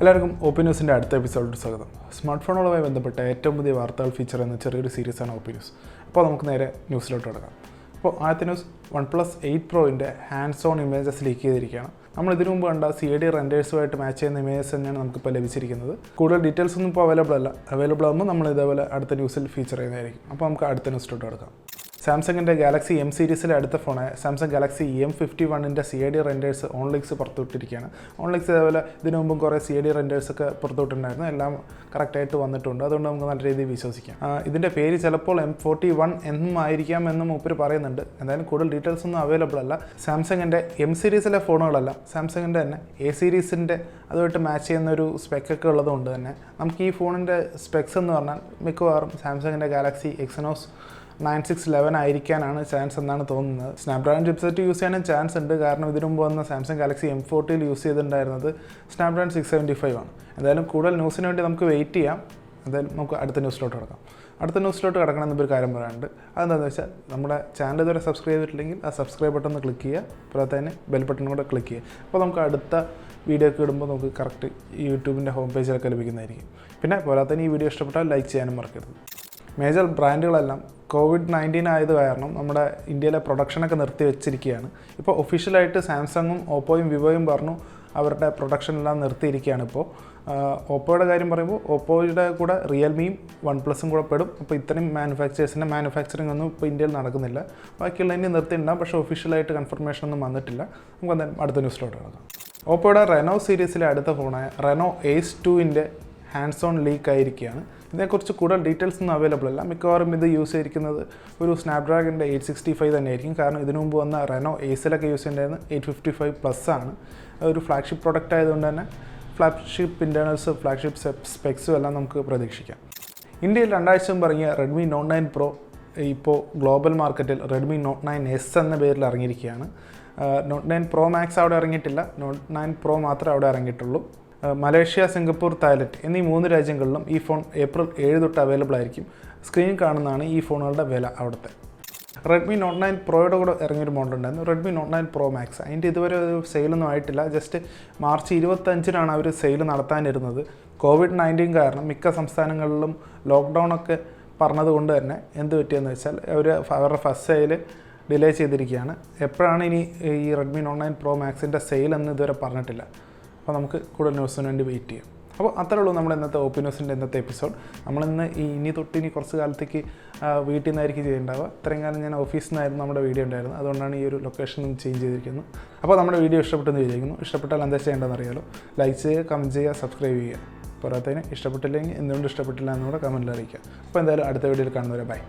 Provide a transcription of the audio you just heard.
എല്ലാവർക്കും OPNews അടുത്ത എപ്പിസോഡിൽ സ്വാഗതം. സ്മാർട്ട് ഫോണുകളുമായി ബന്ധപ്പെട്ട ഏറ്റവും പുതിയ വാർത്തകൾ ഫീച്ചർ എന്ന ചെറിയൊരു സീരീസാണ് OPNews. അപ്പോൾ നമുക്ക് നേരെ ന്യൂസിലോട്ട് കിടക്കാം. അപ്പോൾ ആദ്യത്തെ ന്യൂസ് OnePlus 8 Proൻ്റെ ഹാൻഡ്സ് ഓൺ ഇമേജസ് ലീക്ക് ചെയ്തിരിക്കുകയാണ്. നമ്മൾ ഇതിനു മുമ്പ് കണ്ട CAD റെൻഡേഴ്സുമായിട്ട് മാച്ച് ചെയ്യുന്ന ഇമേജസ് തന്നെയാണ് നമുക്കിപ്പോൾ ലഭിച്ചിരിക്കുന്നത്. കൂടുതൽ ഡീറ്റെയിൽസ് ഒന്നും ഇപ്പോൾ അവൈലബിൾ ആകുമ്പോൾ നമ്മൾ ഇതേപോലെ അടുത്ത ന്യൂസിൽ ഫീച്ചർ ചെയ്യുന്നതായിരിക്കും. അപ്പോൾ നമുക്ക് അടുത്ത ന്യൂസിലോട്ട് കിടക്കാം. സാംസങ്ങിൻ്റെ ഗാലക്സി M സീരീസിലെ അടുത്ത ഫോണായ സാംസങ് ഗാലക്സി M51ൻ്റെ CAD റെൻഡേഴ്സ് ഓൺലൈക്സ് പുറത്തുവിട്ടിരിക്കുകയാണ്. ഓൺലൈക്സ് ഇതേപോലെ ഇതിനു മുമ്പും കുറേ CAD റെൻഡേഴ്സൊക്കെ പുറത്തുവിട്ടുണ്ടായിരുന്നു. എല്ലാം കറക്റ്റായിട്ട് വന്നിട്ടുണ്ട്. അതുകൊണ്ട് നമുക്ക് നല്ല രീതിയിൽ വിശ്വസിക്കാം. ഇതിൻ്റെ പേര് ചിലപ്പോൾ M41 എന്നും ആയിരിക്കാം എന്നും മൂപ്പര് പറയുന്നുണ്ട്. എന്തായാലും കൂടുതൽ ഡീറ്റെയിൽസ് ഒന്നും അവൈലബിൾ അല്ല. സാംസങ്ങിൻ്റെ M സീരീസിലെ ഫോണുകളല്ല, സാംസങ്ങിൻ്റെ തന്നെ A സീരീസിൻ്റെ അതുമായിട്ട് മാച്ച് ചെയ്യുന്ന ഒരു സ്പെക്കൊക്കെ ഉള്ളതുകൊണ്ട് തന്നെ നമുക്ക് ഈ ഫോണിൻ്റെ സ്പെക്സ് എന്ന് പറഞ്ഞാൽ മിക്കവാറും സാംസങ്ങിൻ്റെ ഗാലക്സി എക്സിനോസ് 9611 ആയിരിക്കാനാണ് ചാൻസ് എന്നാണ് തോന്നുന്നത്. സ്നാപ്ഡ്രാഗൺ ചിപ്സെറ്റ് യൂസ് ചെയ്യാനും ചാൻസ് ഉണ്ട്. കാരണം ഇതിനു മുമ്പ് വന്ന സാംസങ് ഗാലക്സി M40 യൂസ് ചെയ്തിട്ടുണ്ടായിരുന്നത് സ്നാപ്ഡ്രാഗൺ 675 ആണ്. എന്തായാലും കൂടുതൽ ന്യൂസിന് വേണ്ടി നമുക്ക് വെയിറ്റ് ചെയ്യാം. എന്തായാലും നമുക്ക് അടുത്ത ന്യൂസിലോട്ട് കിടക്കാം. അടുത്ത ന്യൂസിലോട്ട് കിടക്കണമെന്നൊരു കാര്യം പറയാനുണ്ട്. അതെന്താണെന്ന് വെച്ചാൽ നമ്മുടെ ചാനൽ ഇതുവരെ സബ്സ്ക്രൈബ് ചെയ്തിട്ടില്ലെങ്കിൽ ആ സബ്സ്ക്രൈബ് ബട്ടൺ ഒന്ന് ക്ലിക്ക് ചെയ്യുക. അതുപോലെ തന്നെ ബെൽ ബട്ടൺ കൂടെ ക്ലിക്ക് ചെയ്യുക. അപ്പോൾ നമുക്ക് അടുത്ത വീഡിയോ ഒക്കെ ഇടുമ്പോൾ നമുക്ക് കറക്റ്റ് യൂട്യൂബിൻ്റെ ഹോം പേജിലൊക്കെ ലഭിക്കുന്നതായിരിക്കും. പിന്നെ പോരാതെ തന്നെ ഈ വീഡിയോ ഇഷ്ടപ്പെട്ടാൽ ലൈക്ക് ചെയ്യാനും മറക്കരുത്. മേജർ ബ്രാൻഡുകളെല്ലാം COVID-19 ആയത് കാരണം നമ്മുടെ ഇന്ത്യയിലെ പ്രൊഡക്ഷനൊക്കെ നിർത്തി വെച്ചിരിക്കുകയാണ്. ഇപ്പോൾ ഒഫീഷ്യലായിട്ട് സാംസങ്ങും ഓപ്പോയും വിവോയും പറഞ്ഞു അവരുടെ പ്രൊഡക്ഷനെല്ലാം നിർത്തിയിരിക്കുകയാണ്. ഇപ്പോൾ ഓപ്പോയുടെ കാര്യം പറയുമ്പോൾ ഓപ്പോയുടെ കൂടെ റിയൽമിയും OnePlusഉം കൂടെ പെടും. അപ്പോൾ ഇത്രയും മാനുഫാക്ചേഴ്സിൻ്റെ മാനുഫാക്ചറിങ് ഒന്നും ഇപ്പോൾ ഇന്ത്യയിൽ നടക്കുന്നില്ല. ബാക്കിയുള്ളതിന് നിർത്തിയിട്ടുണ്ടാകും. പക്ഷേ ഒഫീഷ്യലായിട്ട് കൺഫർമേഷൻ ഒന്നും വന്നിട്ടില്ല. നമുക്ക് എന്തായാലും അടുത്ത ന്യൂസിലോട്ട് കിടക്കാം. ഓപ്പോയുടെ റെനോ സീരീസിലെ അടുത്ത ഫോണായ റെനോ Ace 2ൻ്റെ ഹാൻഡ്സ് ഓൺ ലീക്ക് ആയിരിക്കുകയാണ്. ഇതിനെക്കുറിച്ച് കൂടുതൽ ഡീറ്റെയിൽസ് ഒന്നും അവൈലബിൾ അല്ല. മിക്കവാറും ഇത് യൂസ് ചെയ്തിരിക്കുന്നത് ഒരു സ്നാപ്ഡ്രാഗണിൻ്റെ 865 തന്നെയായിരിക്കും. കാരണം ഇതിനു മുമ്പ് വന്ന റെനോ ഏസിലൊക്കെ യൂസ് ചെയ്തിരുന്നത് 855+ ആണ്. ഒരു ഫ്ലാഗ്ഷിപ്പ് പ്രോഡക്റ്റ് ആയതുകൊണ്ട് തന്നെ ഫ്ലാഗ്ഷിപ്പ് ഇൻറ്റേർണൽസ് ഫ്ലാഗ്ഷിപ്പ് സ്പെക്സും എല്ലാം നമുക്ക് പ്രതീക്ഷിക്കാം. ഇന്ത്യയിൽ 2 ആഴ്ച മുമ്പ് ഇറങ്ങിയ റെഡ്മി നോട്ട് 9 Pro ഇപ്പോൾ ഗ്ലോബൽ മാർക്കറ്റിൽ റെഡ്മി നോട്ട് 9S എന്ന പേരിൽ ഇറങ്ങിയിരിക്കുകയാണ്. നോട്ട് 9 Pro Max അവിടെ ഇറങ്ങിയിട്ടില്ല. നോട്ട് 9 Pro മാത്രമേ അവിടെ ഇറങ്ങിയിട്ടുള്ളൂ. മലേഷ്യ, സിംഗപ്പൂർ, തായ്ലൻഡ് എന്നീ 3 രാജ്യങ്ങളിലും ഈ ഫോൺ April 7 തൊട്ട് അവൈലബിൾ ആയിരിക്കും. സ്ക്രീനിൽ കാണുന്നതാണ് ഈ ഫോണുകളുടെ വില അവിടുത്തെ. റെഡ്മി നോട്ട് 9 Proയുടെ കൂടെ ഇറങ്ങിയൊരു മോഡൽ ഉണ്ടായിരുന്നു, റെഡ്മി നോട്ട് 9 Pro Max. അതിൻ്റെ ഇതുവരെ ഒരു സെയിലൊന്നും ആയിട്ടില്ല. ജസ്റ്റ് മാർച്ച് 25-നാണ് അവർ സെയിൽ നടത്താനിരുന്നത്. COVID-19 കാരണം മിക്ക സംസ്ഥാനങ്ങളിലും ലോക്ക്ഡൗണൊക്കെ പറഞ്ഞതുകൊണ്ട് തന്നെ എന്ത് പറ്റിയെന്ന് വെച്ചാൽ അവരുടെ ഫസ്റ്റ് സെയിൽ ഡിലേ ചെയ്തിരിക്കുകയാണ്. എപ്പോഴാണ് ഇനി ഈ റെഡ്മി നോട്ട് 9 Pro Maxൻ്റെ സെയിൽ എന്ന് ഇതുവരെ പറഞ്ഞിട്ടില്ല. അപ്പോൾ നമുക്ക് കൂടുതൽ ന്യൂസിന് വേണ്ടി വെയിറ്റ് ചെയ്യാം. അപ്പോൾ അത്രേ ഉള്ളൂ നമ്മുടെ ഇന്നത്തെ OPNews ഇന്നത്തെ എപ്പിസോഡ്. നമ്മളിന്ന് ഇനി കുറച്ച് കാലത്തേക്ക് വീട്ടിൽ നിന്നായിരിക്കും ചെയ്യേണ്ടാവുക. ഇത്രയും കാലം ഞാൻ ഓഫീസിൽ നിന്നായിരുന്നു നമ്മുടെ വീഡിയോ ഉണ്ടായിരുന്നത്. അതുകൊണ്ടാണ് ഈ ഒരു ലൊക്കേഷൻ ചേഞ്ച് ചെയ്തിരിക്കുന്നത്. അപ്പോൾ നമ്മുടെ വീഡിയോ ഇഷ്ടപ്പെട്ടെന്ന് വിചാരിക്കുന്നു. ഇഷ്ടപ്പെട്ടാൽ എന്താ ചെയ്യേണ്ടതെന്ന് അറിയാലോ. ലൈക്ക് ചെയ്യുക, കമൻറ്റ് ചെയ്യുക, സബ്സ്ക്രൈബ് ചെയ്യുക. പോരാത്തതിന് ഇഷ്ടപ്പെട്ടില്ലെങ്കിൽ എന്തുകൊണ്ട് ഇഷ്ടപ്പെട്ടില്ല എന്നുകൂടെ കമൻറ്റിൽ അറിയിക്കുക. അപ്പോൾ എന്തായാലും അടുത്ത വീഡിയോയിൽ കാണുന്നവരെ ബൈ.